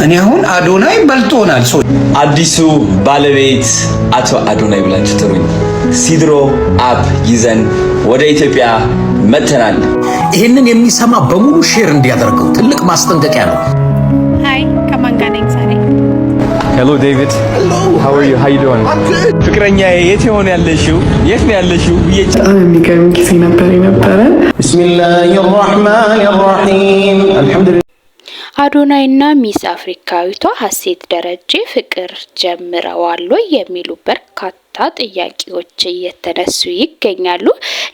እኔ አሁን አዶናይ በልጦናል። አዲሱ ባለቤት አቶ አዶናይ ብላችሁ ጥሩኝ። ሲድሮ አፕ ይዘን ወደ ኢትዮጵያ መጥተናል። ይህንን የሚሰማ በሙሉ ሼር እንዲያደርገው ትልቅ ማስጠንቀቂያ ነው። ሃይ ከማን ጋር ነኝ ዛሬ? Hello David. Hello. How are you? How you doing? ፍቅረኛ የት ሆነ ያለሽው? የት ነው ያለሽው? የሚገርም ጊዜ ነበረ። ቢስሚላሂር ረህማኒር ረሂም አልሐምዱሊላህ። አዶናይና ሚስ አፍሪካዊቷ ሀሴት ደረጀ ፍቅር ጀምረዋል ወይ የሚሉ በርካታ ጥያቄዎች እየተነሱ ይገኛሉ።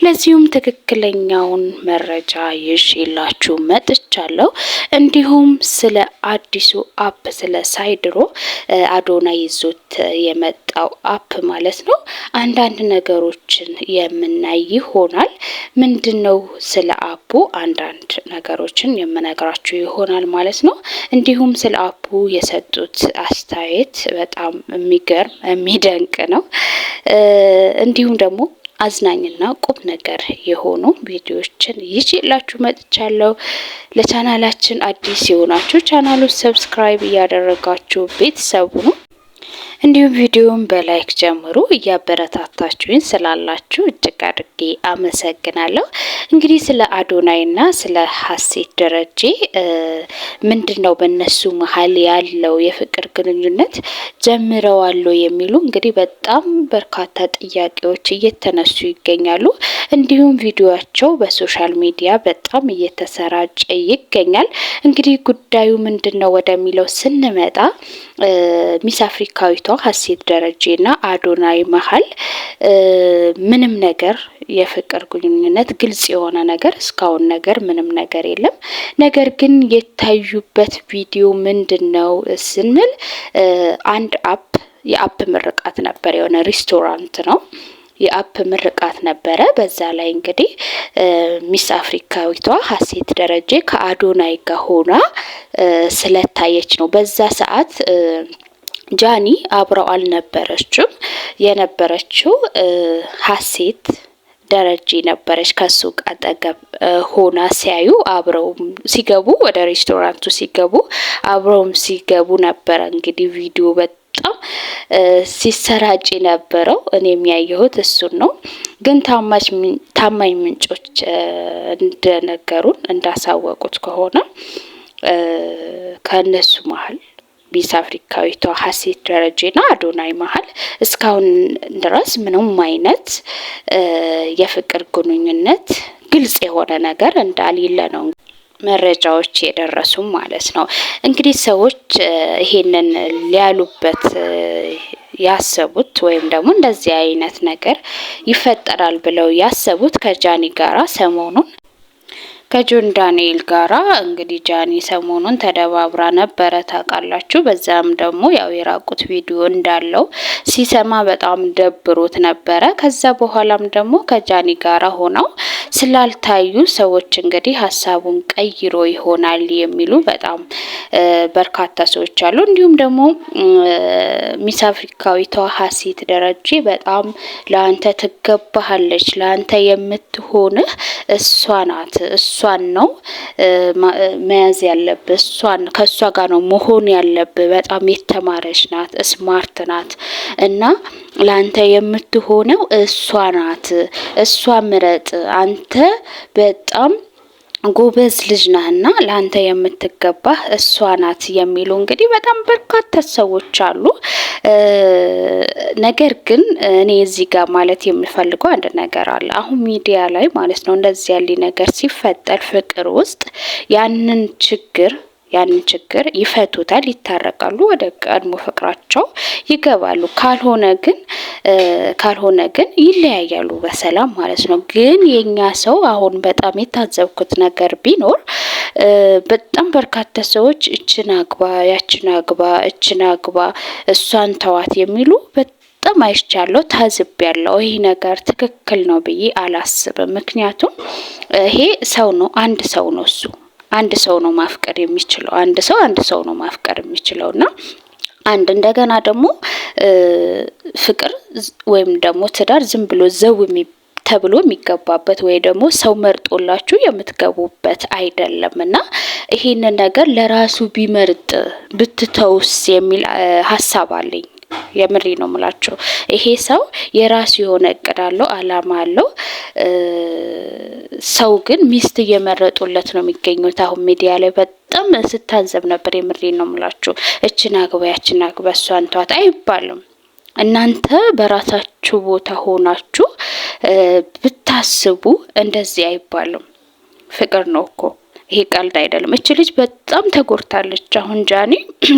ለዚሁም ትክክለኛውን መረጃ ይዤላችሁ መጥቻለሁ። እንዲሁም ስለ አዲሱ አፕ ስለ ሳይድሮ አዶናይ ይዞት የመጣው አፕ ማለት ነው አንዳንድ ነገሮችን የምናይ ይሆናል። ምንድነው ስለ አፑ አንዳንድ ነገሮችን የምነግራችሁ ይሆናል ማለት ነው። እንዲሁም ስለ አፑ የሰጡት አስተያየት በጣም የሚገርም የሚደንቅ ነው። እንዲሁም ደግሞ አዝናኝና ቁም ነገር የሆኑ ቪዲዮዎችን ይዤላችሁ መጥቻለሁ። ለቻናላችን አዲስ የሆናችሁ ቻናሉን ሰብስክራይብ እያደረጋችሁ ቤተሰቡ ነው። እንዲሁም ቪዲዮውን በላይክ ጀምሩ። እያበረታታችሁኝ ስላላችሁ እጅግ አድርጌ አመሰግናለሁ። እንግዲህ ስለ አዶናይና ስለ ሀሴት ደረጀ ምንድነው በእነሱ መሀል ያለው የፍቅር ግንኙነት ጀምረዋል የሚሉ እንግዲህ በጣም በርካታ ጥያቄዎች እየተነሱ ይገኛሉ። እንዲሁም ቪዲዮአቸው በሶሻል ሚዲያ በጣም እየተሰራጨ ይገኛል። እንግዲህ ጉዳዩ ምንድነው ወደሚለው ስንመጣ ሚስ አፍሪካዊቷ ሀሴት ደረጀና አዶናይ መሀል ምንም ነገር የፍቅር ግንኙነት ግልጽ የሆነ ነገር እስካሁን ነገር ምንም ነገር የለም። ነገር ግን የታዩበት ቪዲዮ ምንድነው ስንል አንድ የአፕ ምርቃት ነበር። የሆነ ሬስቶራንት ነው የአፕ ምርቃት ነበረ። በዛ ላይ እንግዲህ ሚስ አፍሪካዊቷ ሀሴት ደረጀ ከአዶናይ ጋር ሆና ስለታየች ነው። በዛ ሰዓት ጃኒ አብረው አልነበረችም። የነበረችው ሀሴት ደረጀ ነበረች። ከሱ አጠገብ ሆና ሲያዩ አብረው ሲገቡ ወደ ሬስቶራንቱ ሲገቡ አብረውም ሲገቡ ነበረ። እንግዲህ ቪዲዮ በጣም ሲሰራጭ ነበረው። እኔ የሚያየሁት እሱን ነው። ግን ታማኝ ምንጮች እንደነገሩን እንዳሳወቁት ከሆነ ከነሱ መሀል ሚስ አፍሪካዊቷ ሀሴት ደረጀና አዶናይ መሀል እስካሁን ድረስ ምንም አይነት የፍቅር ግንኙነት ግልጽ የሆነ ነገር እንዳሌለ ነው መረጃዎች የደረሱ ማለት ነው። እንግዲህ ሰዎች ይሄንን ሊያሉበት ያሰቡት ወይም ደግሞ እንደዚህ አይነት ነገር ይፈጠራል ብለው ያሰቡት ከጃኒ ጋራ ሰሞኑን ከጆን ዳንኤል ጋራ እንግዲህ ጃኒ ሰሞኑን ተደባብራ ነበረ ታውቃላችሁ። በዛም ደግሞ ያው የራቁት ቪዲዮ እንዳለው ሲሰማ በጣም ደብሮት ነበረ። ከዛ በኋላም ደግሞ ከጃኒ ጋራ ሆነው ስላልታዩ ሰዎች እንግዲህ ሀሳቡን ቀይሮ ይሆናል የሚሉ በጣም በርካታ ሰዎች አሉ። እንዲሁም ደግሞ ሚስ አፍሪካዊቷ ሀሴት ደረጀ በጣም ለአንተ ትገባሃለች፣ ለአንተ የምትሆንህ እሷ ናት፣ እሷን ነው መያዝ ያለብህ፣ እሷን ከሷ ጋር ነው መሆን ያለብህ፣ በጣም የተማረች ናት፣ ስማርት ናት እና ላንተ የምትሆነው እሷ ናት፣ እሷ ምረጥ፣ አንተ በጣም ጎበዝ ልጅ ነህና ላንተ የምትገባህ እሷ ናት የሚሉ እንግዲህ በጣም በርካታ ሰዎች አሉ። ነገር ግን እኔ እዚህ ጋር ማለት የምፈልገው አንድ ነገር አለ። አሁን ሚዲያ ላይ ማለት ነው እንደዚህ ያለ ነገር ሲፈጠር ፍቅር ውስጥ ያንን ችግር ይፈቱታል፣ ይታረቃሉ፣ ወደ ቀድሞ ፍቅራቸው ይገባሉ። ካልሆነ ግን ይለያያሉ በሰላም ማለት ነው። ግን የኛ ሰው አሁን በጣም የታዘብኩት ነገር ቢኖር በጣም በርካታ ሰዎች እችን አግባ፣ ያችን አግባ፣ እችን አግባ፣ እሷን ተዋት የሚሉ በጣም አይቻለሁ፣ ታዝቤያለሁ። ይሄ ነገር ትክክል ነው ብዬ አላስብም። ምክንያቱም ይሄ ሰው ነው፣ አንድ ሰው ነው እሱ አንድ ሰው ነው ማፍቀር የሚችለው። አንድ ሰው ነው ማፍቀር የሚችለውና እንደገና ደግሞ ፍቅር ወይም ደግሞ ትዳር ዝም ብሎ ዘው ተብሎ የሚገባበት ወይ ደግሞ ሰው መርጦላችሁ የምትገቡበት አይደለምና ይሄንን ነገር ለራሱ ቢመርጥ ብትተውስ የሚል ሀሳብ አለኝ። የምሬ ነው የምላችሁ። ይሄ ሰው የራሱ የሆነ እቅድ አለው፣ አላማ አለው። ሰው ግን ሚስት እየመረጡለት ነው የሚገኙት። አሁን ሚዲያ ላይ በጣም ስታዘብ ነበር። የምሬ ነው የምላችሁ። እችን አግባ ያችን አግባ እሷን ተዋት አይባልም። እናንተ በራሳችሁ ቦታ ሆናችሁ ብታስቡ እንደዚህ አይባልም። ፍቅር ነው እኮ ይሄ ቀልድ አይደለም። እች ልጅ በጣም ተጎድታለች። አሁን ጃኒ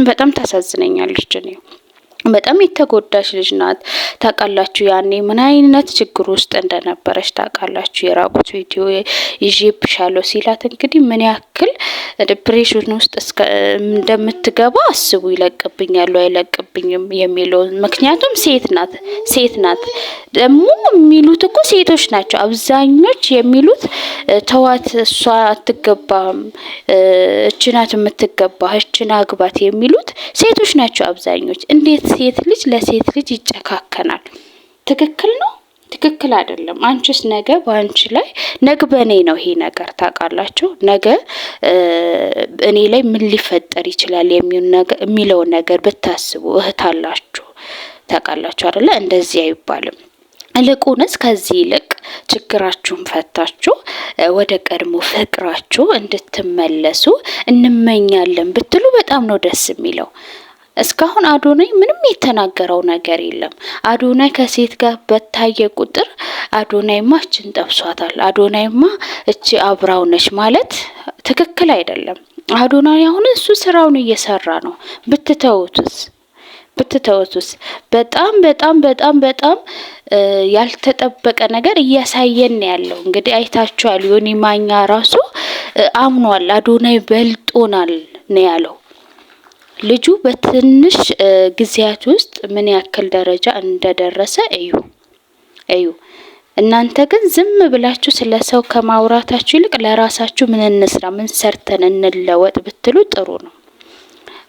በጣም ታሳዝነኛለች። እኔ በጣም የተጎዳች ልጅ ናት። ታውቃላችሁ ያኔ ምን አይነት ችግር ውስጥ እንደነበረች ታውቃላችሁ። የራቁት ቪዲዮ ይዤብሻለሁ ሲላት እንግዲህ ምን ያክል ዲፕሬሽን ውስጥ እንደምትገባ አስቡ። ይለቅብኛል አይለቅብኝም የሚለው ምክንያቱም ሴት ናት ደግሞ የሚሉት እኮ ሴቶች ናቸው አብዛኞች የሚሉት። ተዋት እሷ አትገባም፣ እችናት የምትገባ እችና አግባት የሚሉት ሴቶች ናቸው አብዛኞች። እንዴት ሴት ልጅ ለሴት ልጅ ይጨካከናል? ትክክል ነው? ትክክል አይደለም። አንቺስ ነገ ባንቺ ላይ በኔ ነው ይሄ ነገር ታውቃላችሁ። ነገ እኔ ላይ ምን ሊፈጠር ይችላል የሚለው ነገር ብታስቡ እህት አላችሁ ታውቃላችሁ አይደለ? እንደዚህ አይባልም። ይልቁንስ ከዚህ ይልቅ ችግራችሁን ፈታችሁ ወደ ቀድሞ ፍቅራችሁ እንድትመለሱ እንመኛለን ብትሉ በጣም ነው ደስ የሚለው። እስካሁን አዶናይ ምንም የተናገረው ነገር የለም። አዶናይ ከሴት ጋር በታየ ቁጥር አዶናይማ እችን ጠብሷታል፣ አዶናይማ እቺ አብራው ነች ማለት ትክክል አይደለም። አዶናይ አሁን እሱ ስራውን እየሰራ ነው። ብትተውቱስ በጣም በጣም በጣም በጣም ያልተጠበቀ ነገር እያሳየን ያለው እንግዲህ አይታችኋል። ዮኒ ማኛ ራሱ አምኗል። አዶናይ በልጦናል ነው ያለው። ልጁ በትንሽ ጊዜያት ውስጥ ምን ያክል ደረጃ እንደደረሰ እዩ። እናንተ ግን ዝም ብላችሁ ስለሰው ከማውራታችሁ ይልቅ ለራሳችሁ ምን እንስራ፣ ምን ሰርተን እንለወጥ ብትሉ ጥሩ ነው።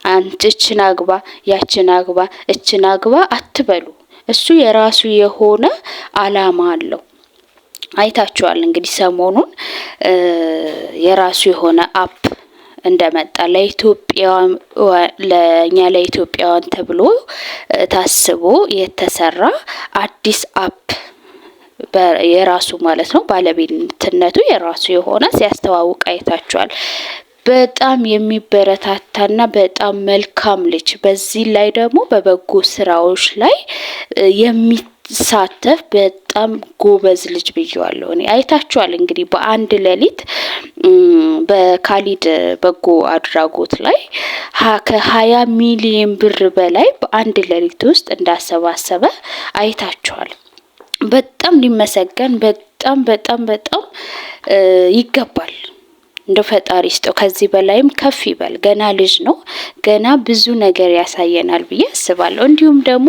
አንቺ እችን አግባ ያችን አግባ እችን አግባ አትበሉ። እሱ የራሱ የሆነ አላማ አለው። አይታችኋል እንግዲህ ሰሞኑን የራሱ የሆነ አፕ እንደመጣ ለኛ ለኢትዮጵያውያን ተብሎ ታስቦ የተሰራ አዲስ አፕ የራሱ ማለት ነው። ባለቤትነቱ የራሱ የሆነ ሲያስተዋውቅ አይታችኋል። በጣም የሚበረታታና በጣም መልካም ልጅ፣ በዚህ ላይ ደግሞ በበጎ ስራዎች ላይ የሚሳተፍ በጣም ጎበዝ ልጅ ብዬዋለሁ እኔ። አይታችኋል እንግዲህ በአንድ ሌሊት በካሊድ በጎ አድራጎት ላይ ከ20 ሚሊዮን ብር በላይ በአንድ ሌሊት ውስጥ እንዳሰባሰበ አይታችኋል። በጣም ሊመሰገን በጣም በጣም በጣም ይገባል። እንደ ፈጣሪ ስጠው፣ ከዚህ በላይም ከፍ ይበል። ገና ልጅ ነው፣ ገና ብዙ ነገር ያሳየናል ብዬ አስባለሁ። እንዲሁም ደግሞ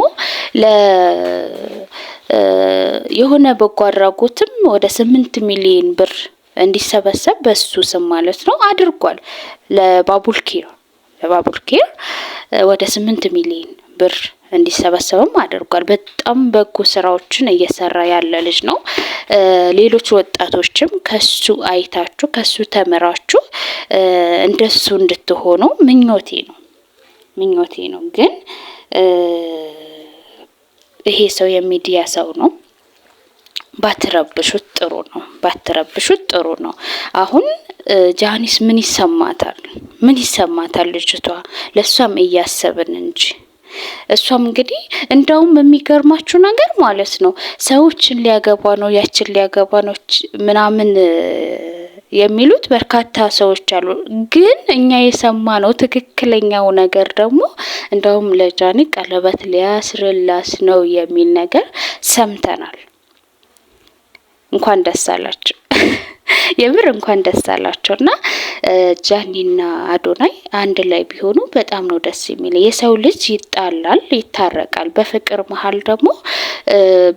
የሆነ በጎ አድራጎትም ወደ 8 ሚሊዮን ብር እንዲሰበሰብ በሱ ስም ማለት ነው አድርጓል። ለባቡልኪር ወደ 8 ሚሊዮን ብር እንዲሰበሰብም አድርጓል። በጣም በጎ ስራዎችን እየሰራ ያለ ልጅ ነው። ሌሎች ወጣቶችም ከሱ አይታችሁ ከሱ ተምራችሁ እንደሱ እንድትሆኑ ምኞቴ ነው። ግን ይሄ ሰው የሚዲያ ሰው ነው። ባትረብሹት ጥሩ ነው። አሁን ጃኒስ ምን ይሰማታል ልጅቷ? ለሷም እያሰብን እንጂ እሷም እንግዲህ እንደውም የሚገርማችሁ ነገር ማለት ነው ሰዎችን ሊያገባ ነው ያችን ሊያገባ ነው ምናምን የሚሉት በርካታ ሰዎች አሉ። ግን እኛ የሰማነው ትክክለኛው ነገር ደግሞ እንደውም ለጃኒ ቀለበት ሊያስርላስ ነው የሚል ነገር ሰምተናል። እንኳን ደስ አላችሁ። የምር እንኳን ደስ አላችሁና ጃኒና አዶናይ አንድ ላይ ቢሆኑ በጣም ነው ደስ የሚለው። የሰው ልጅ ይጣላል፣ ይታረቃል። በፍቅር መሀል ደግሞ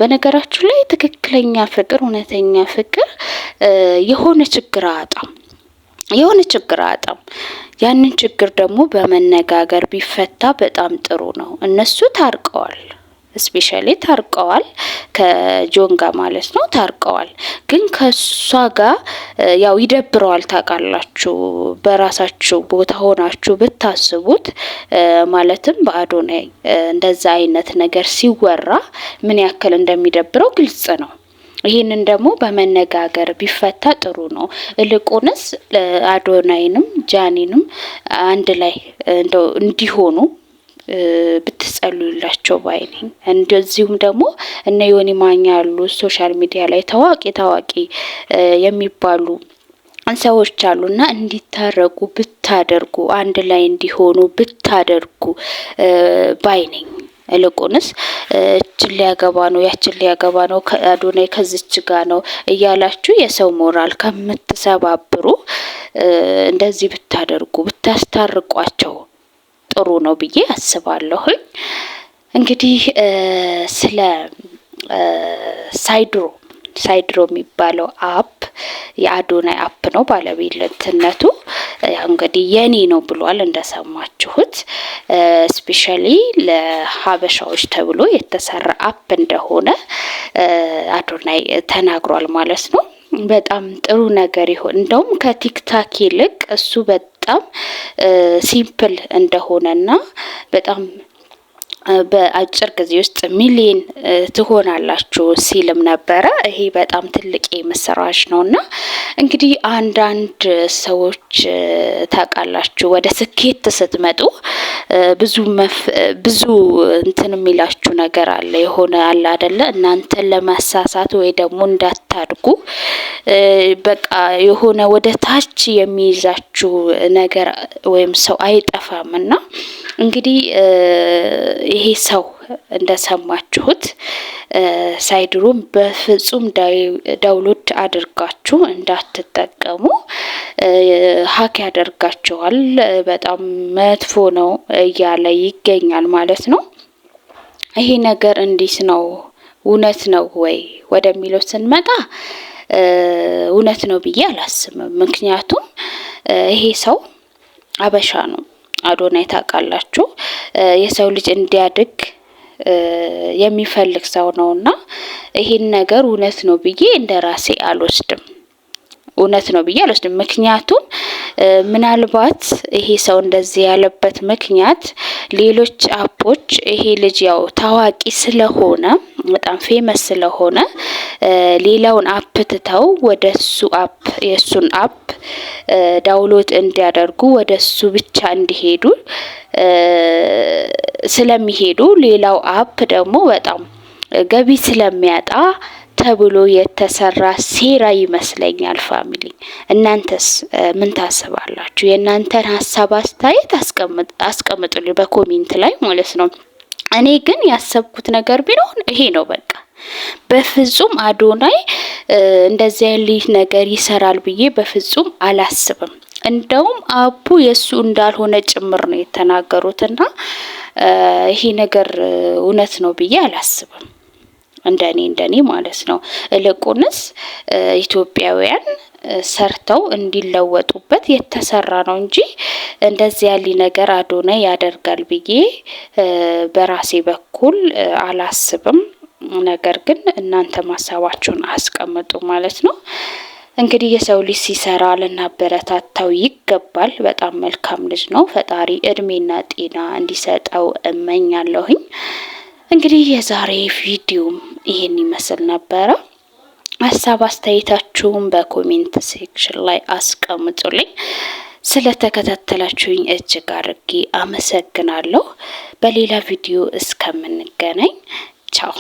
በነገራችሁ ላይ ትክክለኛ ፍቅር፣ እውነተኛ ፍቅር የሆነ ችግር አጣም ያንን ችግር ደግሞ በመነጋገር ቢፈታ በጣም ጥሩ ነው። እነሱ ታርቀዋል። ስፔሻሊ ታርቀዋል ከጆን ጋር ማለት ነው ታርቀዋል። ግን ከሷ ጋር ያው ይደብረዋል ታውቃላችሁ። በራሳችሁ ቦታ ሆናችሁ ብታስቡት ማለትም በአዶናይ እንደዛ አይነት ነገር ሲወራ ምን ያክል እንደሚደብረው ግልጽ ነው። ይሄንን ደግሞ በመነጋገር ቢፈታ ጥሩ ነው። እልቁንስ አዶናይንም ጃኒንም አንድ ላይ እንደው እንዲሆኑ ብትጸልዩላቸው ባይ ነኝ። እንደዚሁም ደግሞ እነ ዮኒ ማኛ ያሉ ሶሻል ሚዲያ ላይ ታዋቂ የሚባሉ ሰዎች አሉና እንዲታረቁ ብታደርጉ አንድ ላይ እንዲሆኑ ብታደርጉ ባይ ነኝ። እልቁንስ እችን ሊያገባ ነው ያችን ሊያገባ ነው አዶናይ ከዚች ጋር ነው እያላችሁ የሰው ሞራል ከምትሰባብሩ እንደዚህ ብታደርጉ ብታስታርቋቸው ጥሩ ነው ብዬ አስባለሁ። እንግዲህ ስለ ሳይድሮ የሚባለው አፕ የአዶናይ አፕ ነው ባለቤትነቱ። እንግዲህ የኔ ነው ብሏል እንደሰማችሁት። ስፔሻሊ ለሀበሻዎች ተብሎ የተሰራ አፕ እንደሆነ አዶናይ ተናግሯል ማለት ነው። በጣም ጥሩ ነገር ይሆን እንደውም ከቲክታክ ይልቅ እሱ በጣም ሲምፕል እንደሆነና በጣም በአጭር ጊዜ ውስጥ ሚሊዮን ትሆናላችሁ ሲልም ነበረ። ይሄ በጣም ትልቅ ምስራች ነውና እንግዲህ አንዳንድ ሰዎች ታውቃላችሁ ወደ ስኬት ስትመጡ ብዙ እንትን የሚላችሁ ነገር አለ የሆነ አለ አይደለ እናንተን ለማሳሳት ወይ ደግሞ እንዳታድጉ በቃ የሆነ ወደ ታች የሚይዛችሁ ነገር ወይም ሰው አይጠፋምና እንግዲህ ይሄ ሰው እንደሰማችሁት ሳይድሮም በፍጹም ዳውንሎድ አድርጋችሁ እንዳትጠቀሙ ሀክ ያደርጋችኋል በጣም መጥፎ ነው እያለ ይገኛል ማለት ነው። ይሄ ነገር እንዲስ ነው እውነት ነው ወይ ወደሚለው ስንመጣ እውነት ነው ብዬ አላስብም። ምክንያቱም ይሄ ሰው አበሻ ነው። አዶናይ ታውቃላችሁ የሰው ልጅ እንዲያድግ የሚፈልግ ሰው ነውና ይሄን ነገር እውነት ነው ብዬ እንደራሴ አልወስድም። ምክንያቱም ምናልባት ይሄ ሰው እንደዚህ ያለበት ምክንያት ሌሎች አፖች ይሄ ልጅ ያው ታዋቂ ስለሆነ በጣም ፌመስ ስለሆነ ሌላውን አፕ ትተው ወደሱ አፕ የሱን አፕ ዳውንሎድ እንዲያደርጉ ወደሱ ብቻ እንዲሄዱ ስለሚሄዱ ሌላው አፕ ደግሞ በጣም ገቢ ስለሚያጣ ተብሎ የተሰራ ሴራ ይመስለኛል። ፋሚሊ እናንተስ ምን ታስባላችሁ? የእናንተን ሀሳብ አስተያየት አስቀምጡልኝ በኮሜንት ላይ ማለት ነው። እኔ ግን ያሰብኩት ነገር ቢሆን ይሄ ነው። በቃ በፍጹም አዶናይ እንደዚህ አይነት ነገር ይሰራል ብዬ በፍጹም አላስብም። እንደውም አፑ የሱ እንዳልሆነ ጭምር ነው የተናገሩትና ይሄ ነገር እውነት ነው ብዬ አላስብም። እንደኔ ማለት ነው። እልቁንስ ኢትዮጵያውያን ሰርተው እንዲለወጡበት የተሰራ ነው እንጂ እንደዚህ ያለ ነገር አዶናይ ያደርጋል ብዬ በራሴ በኩል አላስብም። ነገር ግን እናንተ ማሳባችሁን አስቀምጡ ማለት ነው። እንግዲህ የሰው ልጅ ሲሰራ ልናበረታታው ይገባል። በጣም መልካም ልጅ ነው። ፈጣሪ እድሜና ጤና እንዲሰጠው እመኛለሁኝ። እንግዲህ የዛሬ ቪዲዮም ይሄን ይመስል ነበረ። ሀሳብ አስተያየታችሁን በኮሜንት ሴክሽን ላይ አስቀምጡልኝ። ስለተከታተላችሁኝ እጅግ አድርጌ አመሰግናለሁ። በሌላ ቪዲዮ እስከምንገናኝ ቻው።